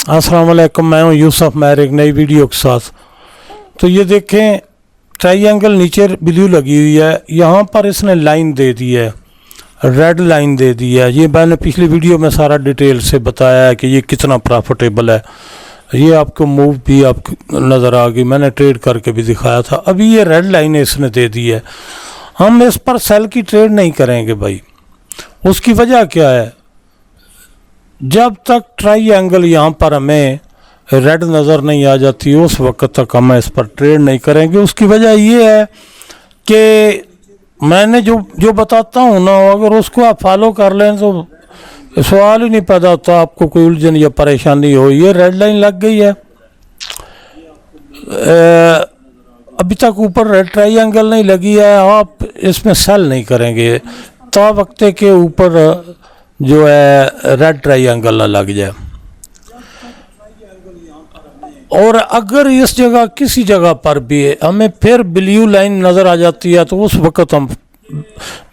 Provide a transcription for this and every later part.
अस्सलाम वालेकुम, मैं हूं यूसुफ महर एक नई वीडियो के साथ। तो ये देखें, ट्रायंगल नीचे ब्लू लगी हुई है, यहाँ पर इसने लाइन दे दी है, रेड लाइन दे दी है। ये मैंने पिछली वीडियो में सारा डिटेल से बताया है कि ये कितना प्रॉफिटेबल है। ये आपको मूव भी आपको नज़र आ गई, मैंने ट्रेड करके भी दिखाया था। अभी ये रेड लाइन इसने दे दी है, हम इस पर सेल की ट्रेड नहीं करेंगे भाई। उसकी वजह क्या है, जब तक ट्रायंगल यहाँ पर हमें रेड नज़र नहीं आ जाती उस वक्त तक हम इस पर ट्रेड नहीं करेंगे। उसकी वजह ये है कि मैंने जो बताता हूँ ना, अगर उसको आप फॉलो कर लें तो सवाल ही नहीं पैदा होता आपको कोई उलझन या परेशानी हो। ये रेड लाइन लग गई है, अभी तक ऊपर रेड ट्रायंगल नहीं लगी है, आप इसमें सेल नहीं करेंगे ता वक्त के ऊपर जो है रेड ट्रायंगल ना लग जाए। और अगर इस जगह किसी जगह पर भी हमें फिर ब्लू लाइन नज़र आ जाती है तो उस वक्त हम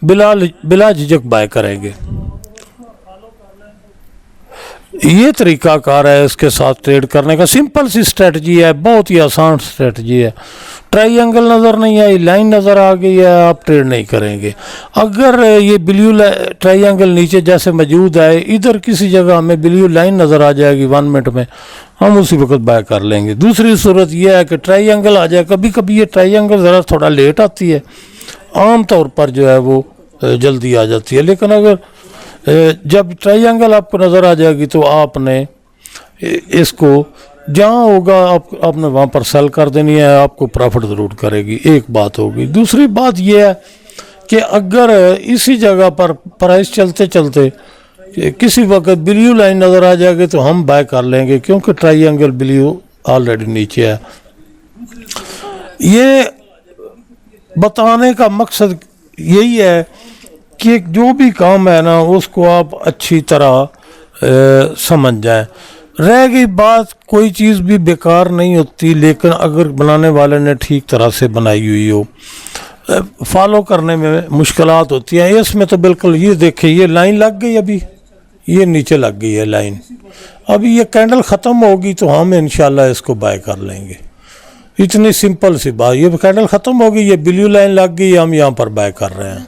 बिला झिझक बाय करेंगे। ये तरीकाकार है इसके साथ ट्रेड करने का। सिंपल सी स्ट्रेटजी है, बहुत ही आसान स्ट्रेटजी है। ट्रायंगल नज़र नहीं आई, लाइन नज़र आ गई है, आप ट्रेड नहीं करेंगे। अगर ये ब्लू ट्रायंगल नीचे जैसे मौजूद है, इधर किसी जगह हमें ब्लू लाइन नज़र आ जाएगी 1 मिनट में, हम उसी वक्त बाय कर लेंगे। दूसरी सूरत यह है कि ट्रायंगल आ जाए, कभी कभी ये ट्रायंगल ज़रा थोड़ा लेट आती है, आम तौर पर जो है वो जल्दी आ जाती है। लेकिन अगर जब ट्रायंगल आपको नज़र आ जाएगी तो आपने इसको जहाँ होगा आपने वहाँ पर सेल कर देनी है, आपको प्रॉफिट ज़रूर करेगी। एक बात होगी। दूसरी बात यह है कि अगर इसी जगह पर प्राइस चलते चलते किसी वक्त ब्लू लाइन नज़र आ जाएगी तो हम बाय कर लेंगे, क्योंकि ट्रायंगल ब्लू ऑलरेडी नीचे है। ये बताने का मकसद यही है कि जो भी काम है ना उसको आप अच्छी तरह समझ जाएं। रह गई बात, कोई चीज़ भी बेकार नहीं होती, लेकिन अगर बनाने वाले ने ठीक तरह से बनाई हुई हो, फॉलो करने में मुश्किलात होती हैं। इसमें तो बिल्कुल, ये देखिए ये लाइन लग गई, अभी ये नीचे लग गई है लाइन। अभी ये कैंडल ख़त्म होगी तो हम इंशाल्लाह इसको बाय कर लेंगे। इतनी सिंपल सी बात। ये कैंडल ख़त्म होगी, ये ब्लू लाइन लग गई, हम यहाँ पर बाय कर रहे हैं।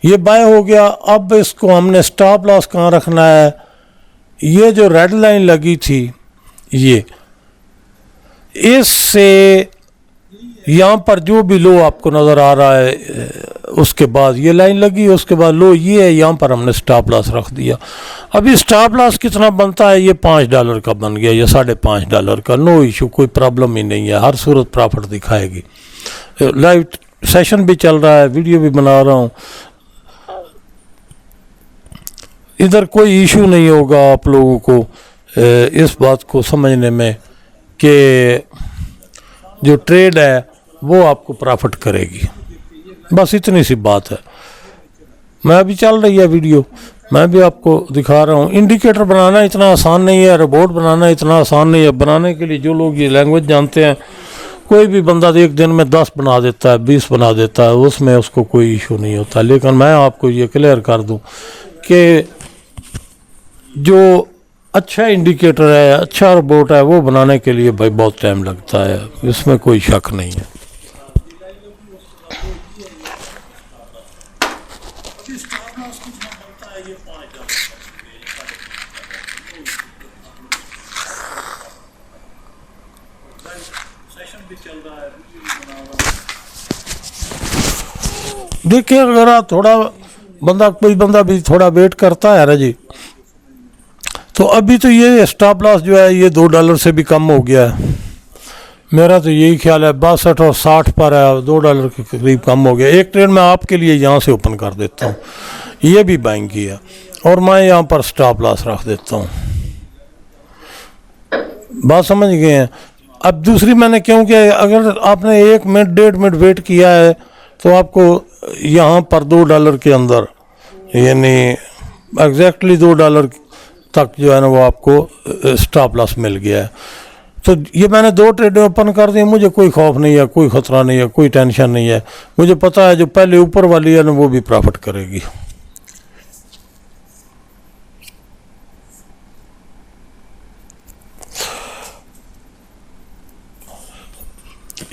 ये बाय हो गया। अब इसको हमने स्टॉप लॉस कहाँ रखना है, ये जो रेड लाइन लगी थी ये, इससे यहाँ पर जो भी लो आपको नज़र आ रहा है, उसके बाद ये लाइन लगी, उसके बाद लो ये है, यहाँ पर हमने स्टॉप लॉस रख दिया। अभी स्टॉप लॉस कितना बनता है, ये $5 का बन गया, ये $5.5 का। नो इशू, कोई प्रॉब्लम ही नहीं है, हर सूरत प्रॉफिट दिखाएगी। लाइव सेशन भी चल रहा है, वीडियो भी बना रहा हूँ, इधर कोई इशू नहीं होगा आप लोगों को इस बात को समझने में कि जो ट्रेड है वो आपको प्रॉफिट करेगी। बस इतनी सी बात है। मैं अभी चल रही है वीडियो, मैं भी आपको दिखा रहा हूँ। इंडिकेटर बनाना इतना आसान नहीं है, रोबोट बनाना इतना आसान नहीं है। बनाने के लिए जो लोग ये लैंग्वेज जानते हैं, कोई भी बंदा एक दिन में 10 बना देता है, 20 बना देता है, उसमें उसको कोई इशू नहीं होता। लेकिन मैं आपको ये क्लियर कर दूँ कि जो अच्छा इंडिकेटर है, अच्छा रोबोट है, वो बनाने के लिए भाई बहुत टाइम लगता है, इसमें कोई शक नहीं है। देखिए, अगर आप थोड़ा कोई बंदा भी थोड़ा वेट करता है ना जी, तो अभी तो ये स्टॉप लॉस जो है ये $2 से भी कम हो गया है। मेरा तो यही ख्याल है 62 और 60 पर है, $2 के करीब कम हो गया। एक ट्रेड मैं आपके लिए यहाँ से ओपन कर देता हूँ, ये भी बाइंग की है, और मैं यहाँ पर स्टॉप लॉस रख देता हूँ। बात समझ गए हैं। अब दूसरी मैंने क्यों किया, अगर आपने 1 मिनट 1.5 मिनट वेट किया है तो आपको यहाँ पर $2 के अंदर, यानी एग्जैक्टली $2 तक जो है ना वो आपको स्टॉप लॉस मिल गया है। तो ये मैंने 2 ट्रेडें ओपन कर दी, मुझे कोई खौफ नहीं है, कोई ख़तरा नहीं है, कोई टेंशन नहीं है। मुझे पता है जो पहले ऊपर वाली है ना वो भी प्रॉफिट करेगी।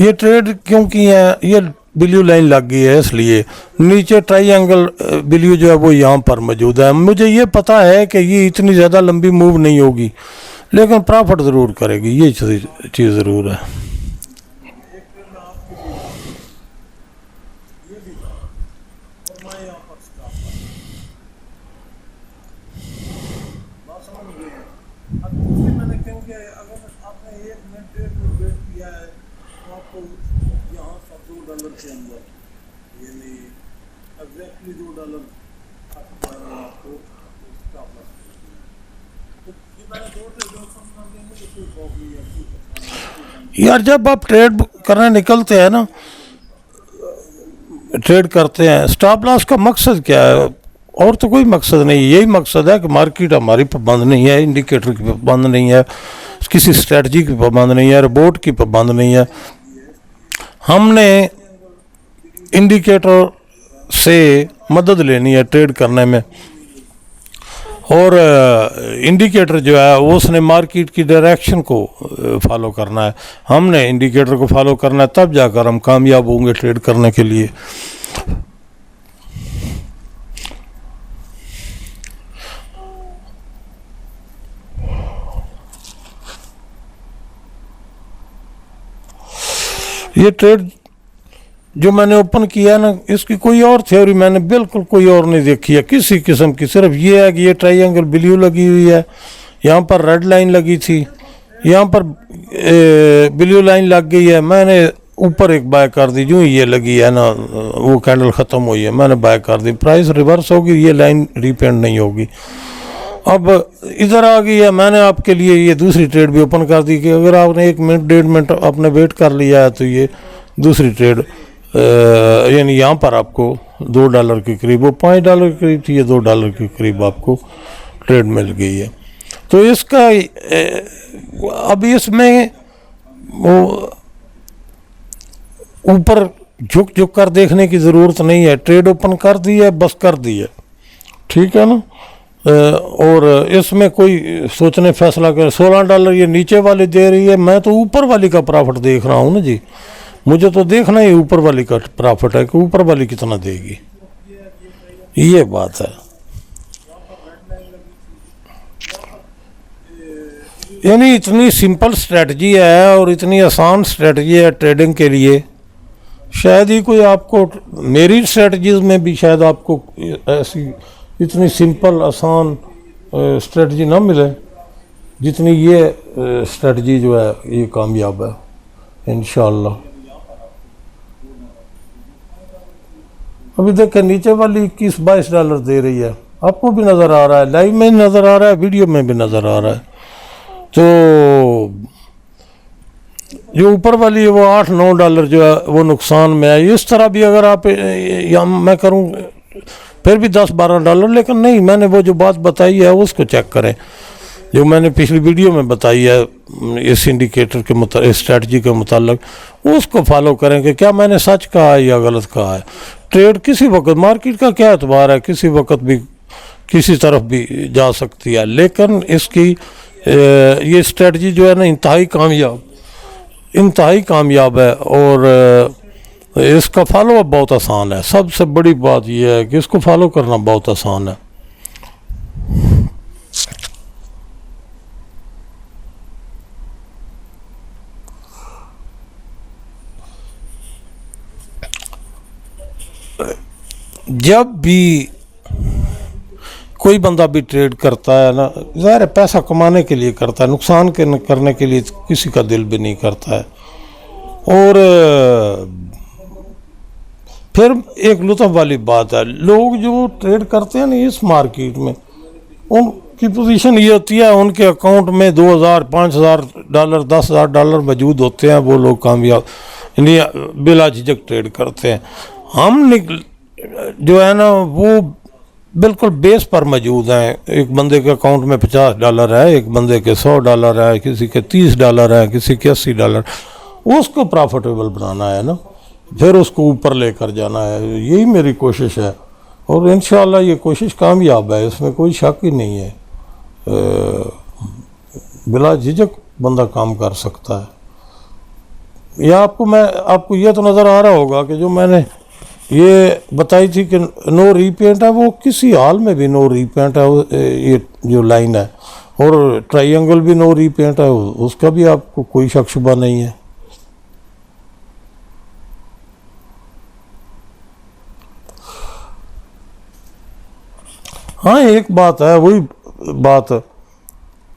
ये ट्रेड क्यों की है, ये ब्लू लाइन लग गई है इसलिए। नीचे ट्रायंगल ब्लू जो है वो यहाँ पर मौजूद है। मुझे ये पता है कि ये इतनी ज़्यादा लंबी मूव नहीं होगी, लेकिन प्रॉफिट ज़रूर करेगी, ये चीज़ ज़रूर है। यार जब आप ट्रेड करने निकलते हैं ना, ट्रेड करते हैं, स्टॉप लॉस का मकसद क्या है? और तो कोई मकसद नहीं, यही मकसद है कि मार्केट हमारी पाबंद नहीं है, इंडिकेटर की पाबंद नहीं है, किसी स्ट्रेटजी की पाबंद नहीं है, रिपोर्ट की पाबंद नहीं है। हमने इंडिकेटर से मदद लेनी है ट्रेड करने में, और इंडिकेटर जो है वो उसने मार्केट की डायरेक्शन को फॉलो करना है। हमने इंडिकेटर को फॉलो करना है, तब जाकर हम कामयाब होंगे ट्रेड करने के लिए। ये ट्रेड जो मैंने ओपन किया ना, इसकी कोई और थ्योरी मैंने बिल्कुल कोई और नहीं देखी है किसी किस्म की। सिर्फ ये है कि ये ट्रायंगल ब्लू लगी हुई है, यहाँ पर रेड लाइन लगी थी, यहाँ पर ब्लू लाइन लग गई है, मैंने ऊपर एक बाय कर दी। जो ये लगी है ना, वो कैंडल ख़त्म हुई है, मैंने बाय कर दी, प्राइस रिवर्स होगी, ये लाइन रिपेंड नहीं होगी। अब इधर आ गई है, मैंने आपके लिए ये दूसरी ट्रेड भी ओपन कर दी कि अगर आपने 1 मिनट 1.5 मिनट आपने वेट कर लिया है तो ये दूसरी ट्रेड यानी यहाँ पर आपको $2 के करीब, वो $5 के करीब थी, ये $2 के करीब आपको ट्रेड मिल गई है। तो इसका अब इसमें वो ऊपर झुक झुक कर देखने की ज़रूरत नहीं है, ट्रेड ओपन कर दी है, बस कर दी है, ठीक है ना। और इसमें कोई सोचने फैसला कर $16 ये नीचे वाली दे रही है, मैं तो ऊपर वाली का प्रॉफिट देख रहा हूँ ना जी। मुझे तो देखना ही ऊपर वाली का प्रॉफिट है कि ऊपर वाली कितना देगी, ये बात है। यानी इतनी सिंपल स्ट्रेटजी है और इतनी आसान स्ट्रेटजी है ट्रेडिंग के लिए, शायद ही कोई आपको मेरी स्ट्रेटजीज में भी शायद आपको ऐसी इतनी सिंपल आसान स्ट्रेटजी ना मिले जितनी ये स्ट्रेटजी जो है ये कामयाब है इंशाअल्लाह। अभी देखें नीचे वाली $21-22 दे रही है, आपको भी नज़र आ रहा है, लाइव में नज़र आ रहा है, वीडियो में भी नज़र आ रहा है। तो जो ऊपर वाली है वो $8-9 जो है वो नुकसान में है। इस तरह भी अगर आप या मैं करूँ फिर भी $10-12, लेकिन नहीं, मैंने वो जो बात बताई है उसको चेक करें जो मैंने पिछली वीडियो में बताई है इस इंडिकेटर के इस स्ट्रेटजी के मुताल्लिक, उसको फॉलो करें कि क्या मैंने सच कहा है या गलत कहा है। ट्रेड किसी वक्त, मार्केट का क्या एतबार है, किसी वक्त भी किसी तरफ भी जा सकती है, लेकिन इसकी ये स्ट्रेटजी जो है ना इंतहाई कामयाब है और इसका फॉलो अप बहुत आसान है। सबसे बड़ी बात यह है कि इसको फॉलो करना बहुत आसान है। जब भी कोई बंदा भी ट्रेड करता है ना, ज़ाहिर है पैसा कमाने के लिए करता है, नुकसान करने के लिए किसी का दिल भी नहीं करता है। और फिर एक लुत्फ़ वाली बात है, लोग जो ट्रेड करते हैं ना इस मार्केट में, उनकी पोजीशन ये होती है उनके अकाउंट में $2,000, $5,000, $10,000 मौजूद होते हैं, वो लोग कामयाब बिला झिझक ट्रेड करते हैं। हम जो है ना वो बिल्कुल बेस पर मौजूद हैं। एक बंदे के अकाउंट में $50 है, एक बंदे के $100 है, किसी के $30 है, किसी के $80, उसको प्रॉफिटेबल बनाना है ना, फिर उसको ऊपर लेकर जाना है। यही मेरी कोशिश है और इंशाअल्लाह ये कोशिश कामयाब है, इसमें कोई शक ही नहीं है। बिला झिझक बंदा काम कर सकता है। या आपको ये तो नज़र आ रहा होगा कि जो मैंने ये बताई थी कि नो रीपेंट है, वो किसी हाल में भी नो रीपेंट है। ये जो लाइन है, और ट्रायंगल भी नो रीपेंट है, उसका भी आपको कोई शक शुबा नहीं है। हाँ, एक बात है, वही बात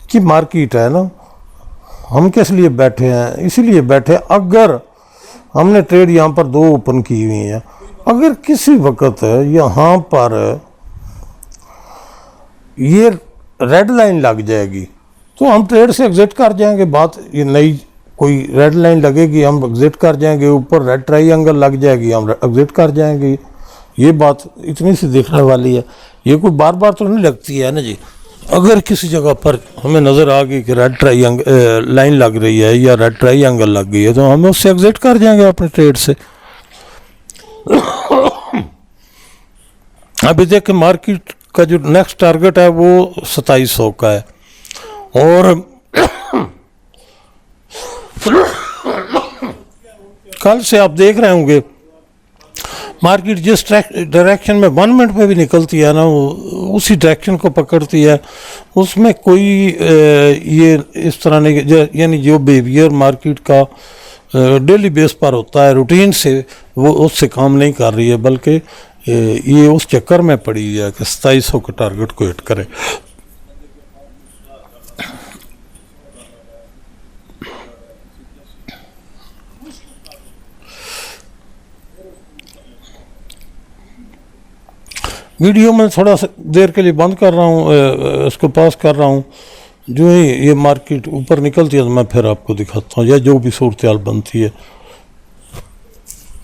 कि मार्केट है ना, हम किस लिए बैठे हैं, इसीलिए बैठे। अगर हमने ट्रेड यहाँ पर 2 ओपन की हुई हैं, अगर किसी वक्त यहाँ पर ये रेड लाइन लग जाएगी तो हम ट्रेड से एग्जिट कर जाएंगे। बात ये नई कोई रेड लाइन लगेगी, हम एग्जिट कर जाएंगे। ऊपर रेड ट्रायंगल लग जाएगी, हम एग्जिट कर जाएंगे। ये बात इतनी सी देखने वाली है, ये कोई बार बार तो नहीं लगती है ना जी। अगर किसी जगह पर हमें नज़र आ गई कि रेड ट्रायंगल लाइन लग रही है या रेड ट्रायंगल लग गई है, तो हम उससे एग्जिट कर जाएंगे अपने ट्रेड से। अभी देखें, मार्केट का जो नेक्स्ट टारगेट है वो 2700 का है, और कल से आप देख रहे होंगे मार्केट जिस डायरेक्शन में 1 मिनट में भी निकलती है ना, वो उसी डायरेक्शन को पकड़ती है। उसमें कोई ये इस तरह नहीं, यानी जो बिहेवियर मार्केट का डेली बेस पर होता है रूटीन से, वो उससे काम नहीं कर रही है, बल्कि ये उस चक्कर में पड़ी है कि 2700 के टारगेट को हिट करे। वीडियो में थोड़ा सा देर के लिए बंद कर रहा हूँ, इसको पास कर रहा हूँ। जो ही ये मार्केट ऊपर निकलती है तो मैं फिर आपको दिखाता हूँ, या जो भी सूरत हाल बनती है।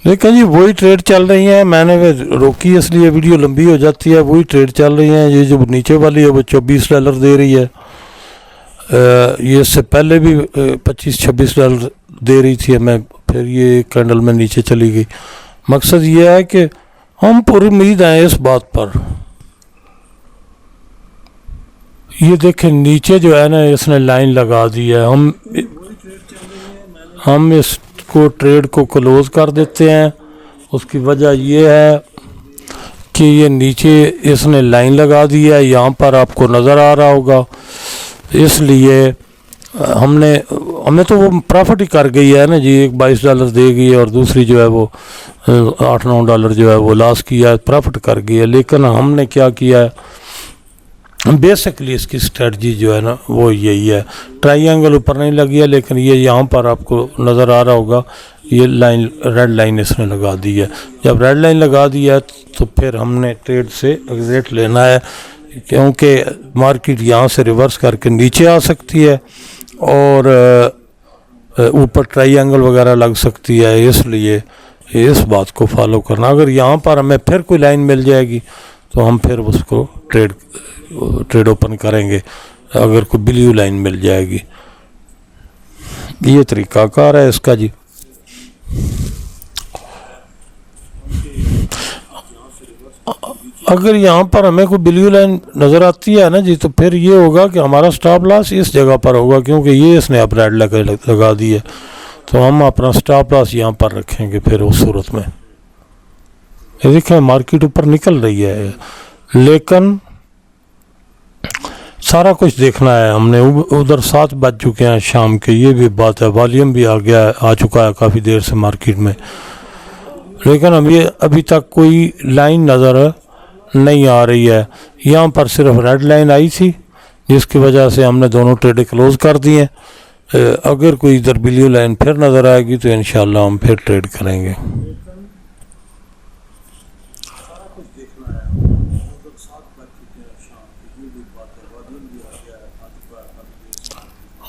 लेकिन जी वही ट्रेड चल रही है, मैंने रोकी इसलिए वीडियो लंबी हो जाती है। वही ट्रेड चल रही है। ये जो नीचे वाली है वो $24 दे रही है, ये इससे पहले भी 25-26 डॉलर दे रही थी हमें, फिर ये कैंडल में नीचे चली गई। मकसद ये है कि हम पूरी उम्मीद हैं इस बात पर। ये देखें नीचे जो है ना, इसने लाइन लगा दी है। हम इसको ट्रेड को क्लोज कर देते हैं। उसकी वजह ये है कि ये नीचे इसने लाइन लगा दी है, यहाँ पर आपको नज़र आ रहा होगा। इसलिए हमें तो वो प्रॉफिट ही कर गई है ना जी, एक $22 देगी और दूसरी जो है वो $8-9 जो है वो लॉस किया है, प्रॉफिट कर गई है। लेकिन हमने क्या किया है, बेसिकली इसकी स्ट्रेटजी जो है ना वो यही है। ट्रायंगल ऊपर नहीं लगी है, लेकिन ये यहाँ पर आपको नज़र आ रहा होगा, ये लाइन रेड लाइन इसने लगा दी है। जब रेड लाइन लगा दी है तो फिर हमने ट्रेड से एग्जिट लेना है, क्योंकि मार्केट यहाँ से रिवर्स करके नीचे आ सकती है और ऊपर ट्रायंगल वगैरह लग सकती है। इसलिए इस बात को फॉलो करना। अगर यहाँ पर हमें फिर कोई लाइन मिल जाएगी तो हम फिर उसको ट्रेड ओपन करेंगे, अगर कोई ब्लू लाइन मिल जाएगी। ये तरीकाकार है इसका जी। अगर यहाँ पर हमें कोई ब्लू लाइन नज़र आती है ना जी, तो फिर ये होगा कि हमारा स्टॉप लॉस इस जगह पर होगा, क्योंकि ये इसने अब रेड लगा दी है। तो हम अपना स्टॉप लॉस यहाँ पर रखेंगे फिर उस सूरत में। ये देखें मार्केट ऊपर निकल रही है, लेकिन सारा कुछ देखना है हमने। उधर 7 बज चुके हैं शाम के, ये भी बात है। वॉल्यूम भी आ चुका है काफ़ी देर से मार्केट में, लेकिन अभी तक कोई लाइन नज़र नहीं आ रही है। यहाँ पर सिर्फ रेड लाइन आई थी, जिसकी वजह से हमने दोनों ट्रेड क्लोज कर दिए। अगर कोई इधर ब्लू लाइन फिर नज़र आएगी तो इंशाल्लाह हम फिर ट्रेड करेंगे।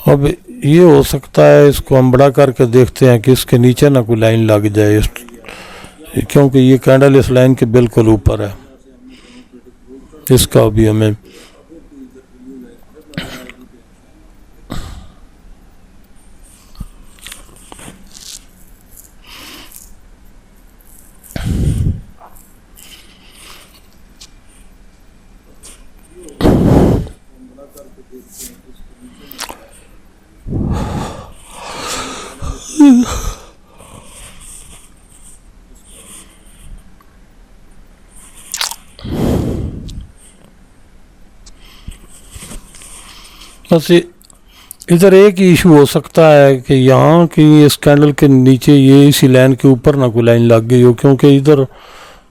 अब ये हो सकता है, इसको हम बड़ा करके देखते हैं कि इसके नीचे ना कोई लाइन लग जाए, क्योंकि ये कैंडल इस लाइन के बिल्कुल ऊपर है। इसका भी हमें बस इधर एक ही इशू हो सकता है कि यहाँ की इस कैंडल के नीचे ये इसी लाइन के ऊपर ना कोई लाइन लग गई हो, क्योंकि इधर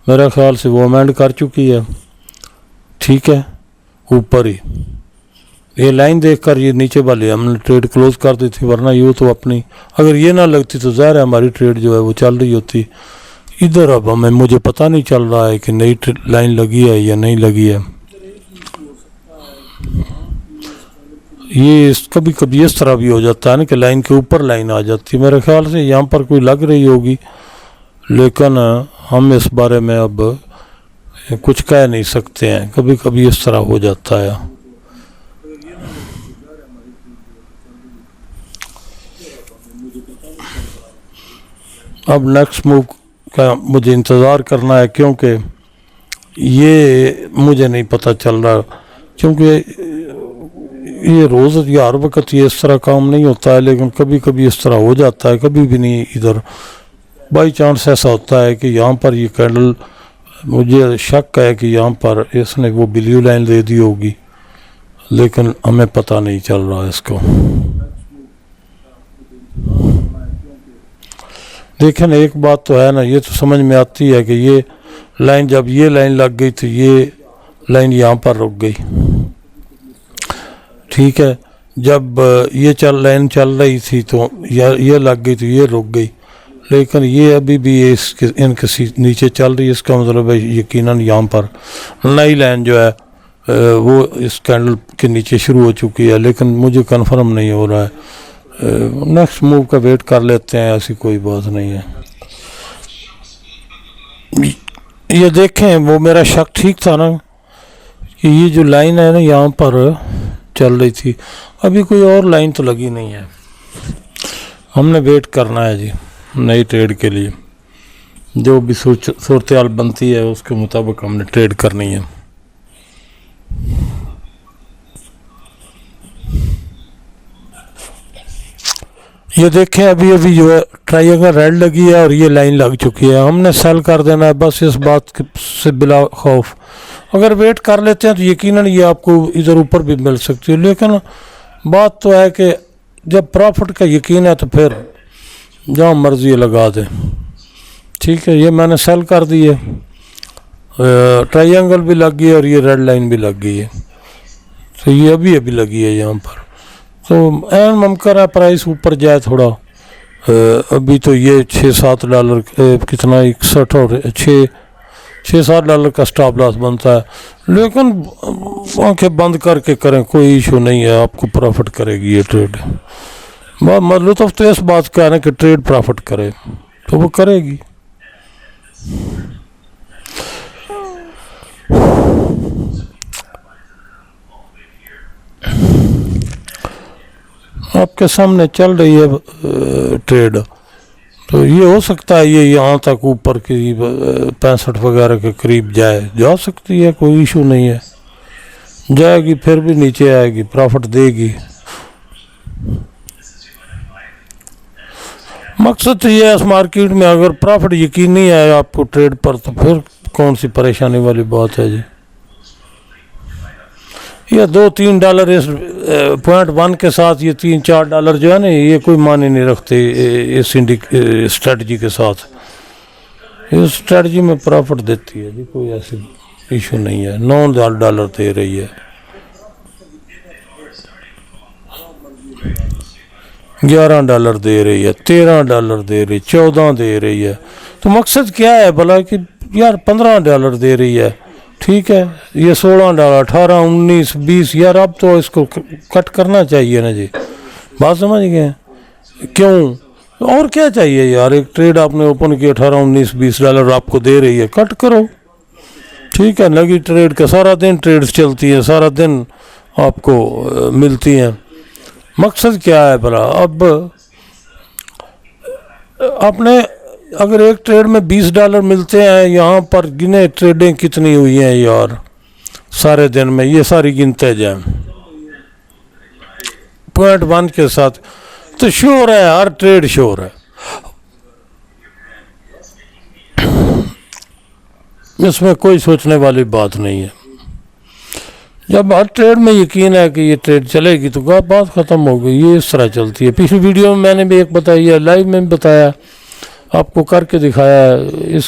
मेरा ख्याल से वो अमेंड कर चुकी है, ठीक है, ऊपर ही ये लाइन देखकर ये नीचे वाले हमने ट्रेड क्लोज कर दी थी, वरना यूँ तो अपनी अगर ये ना लगती तो ज़ाहिर है हमारी ट्रेड जो है वो चल रही होती। इधर अब हमें मुझे पता नहीं चल रहा है कि नई लाइन लगी है या नहीं लगी है। ये कभी कभी इस तरह भी हो जाता है ना कि लाइन के ऊपर लाइन आ जाती है। मेरे ख्याल से यहाँ पर कोई लग रही होगी, लेकिन हम इस बारे में अब कुछ कह नहीं सकते हैं, कभी कभी इस तरह हो जाता है। अब नेक्स्ट मूव का मुझे इंतज़ार करना है, क्योंकि ये मुझे नहीं पता चल रहा, क्योंकि ये रोज़ या हर वक्त ये इस तरह काम नहीं होता है, लेकिन कभी कभी इस तरह हो जाता है, कभी भी नहीं। इधर बाई चांस ऐसा होता है कि यहाँ पर ये कैंडल, मुझे शक है कि यहाँ पर इसने वो ब्लू लाइन दे दी होगी, लेकिन हमें पता नहीं चल रहा इसको। देखें ना, एक बात तो है ना, ये तो समझ में आती है कि ये लाइन, जब ये लाइन लग गई तो ये लाइन यहाँ पर रुक गई, ठीक है। जब ये लाइन चल रही थी तो ये लग गई तो ये रुक गई, लेकिन ये अभी भी इसके इनके नीचे चल रही है। इसका मतलब है यकीनन यहाँ पर नई लाइन जो है वो इस कैंडल के नीचे शुरू हो चुकी है, लेकिन मुझे कंफर्म नहीं हो रहा है। नेक्स्ट मूव का वेट कर लेते हैं, ऐसी कोई बात नहीं है। ये देखें, वो मेरा शक ठीक था ना कि ये जो लाइन है ना यहाँ पर चल रही थी, अभी कोई और लाइन तो लगी नहीं है। हमने वेट करना है जी नई ट्रेड के लिए, जो भी सूरत हाल बनती है उसके मुताबिक हमने ट्रेड करनी है। ये देखें, अभी अभी जो है ट्रायंगल रेड लगी है और ये लाइन लग चुकी है, हमने सेल कर देना है बस, इस बात से बिला खौफ। अगर वेट कर लेते हैं तो यकीनन ये आपको इधर ऊपर भी मिल सकती है, लेकिन बात तो है कि जब प्रॉफिट का यकीन है तो फिर जहाँ मर्जी लगा दें, ठीक है। ये मैंने सेल कर दी है, ट्रायंगल भी लग गई है और ये रेड लाइन भी लग गई है, तो ये अभी अभी लगी है यहाँ पर। तो एन मुमकिन है प्राइस ऊपर जाए थोड़ा, अभी तो ये $6-7 कितना 61 और $6-7 का स्टॉप लॉस बनता है, लेकिन आंखें बंद करके करें, कोई इशू नहीं है, आपको प्रॉफिट करेगी ये ट्रेड। मतलब तो इस बात का है ना कि ट्रेड प्रॉफिट करे तो वो करेगी। आपके सामने चल रही है ट्रेड, तो ये हो सकता है ये यहाँ तक ऊपर की 65 वगैरह के करीब जा सकती है, कोई इशू नहीं है, जाएगी फिर भी नीचे आएगी, प्रॉफिट देगी। मकसद तो ये है इस मार्केट में अगर प्रॉफिट यकीन नहीं आया आपको ट्रेड पर, तो फिर कौन सी परेशानी वाली बात है जी। ये $2-3 इस $0.1 के साथ ये $3-4 जो है ना, ये कोई माने नहीं रखते इस स्ट्रेटजी के साथ। इस स्ट्रेटजी में प्रॉफिट देती है जी, कोई ऐसी इशू नहीं है। $9 दे रही है, $11 दे रही है, $13 दे रही, 14 दे रही है। तो मकसद क्या है भला कि यार $15 दे रही है, ठीक है, ये $16, 18, 19, 20, यार अब तो इसको कट करना चाहिए ना जी, बात समझ गए? क्यों और क्या चाहिए यार, एक ट्रेड आपने ओपन की 18, 19, $20 आपको दे रही है, कट करो, ठीक है। लगी ट्रेड का सारा दिन ट्रेड्स चलती है, सारा दिन आपको मिलती हैं। मकसद क्या है भला, अब आपने अगर एक ट्रेड में $20 मिलते हैं, यहाँ पर गिने ट्रेडें कितनी हुई हैं यार सारे दिन में, ये सारी गिनते जाएं 0.1 के साथ, तो श्योर है हर ट्रेड श्योर है, इसमें कोई सोचने वाली बात नहीं है। जब हर ट्रेड में यकीन है कि ये ट्रेड चलेगी तो बात ख़त्म हो गई। ये इस तरह चलती है। पिछली वीडियो में मैंने भी एक बताई है, लाइव में भी बताया, आपको करके दिखाया है। इस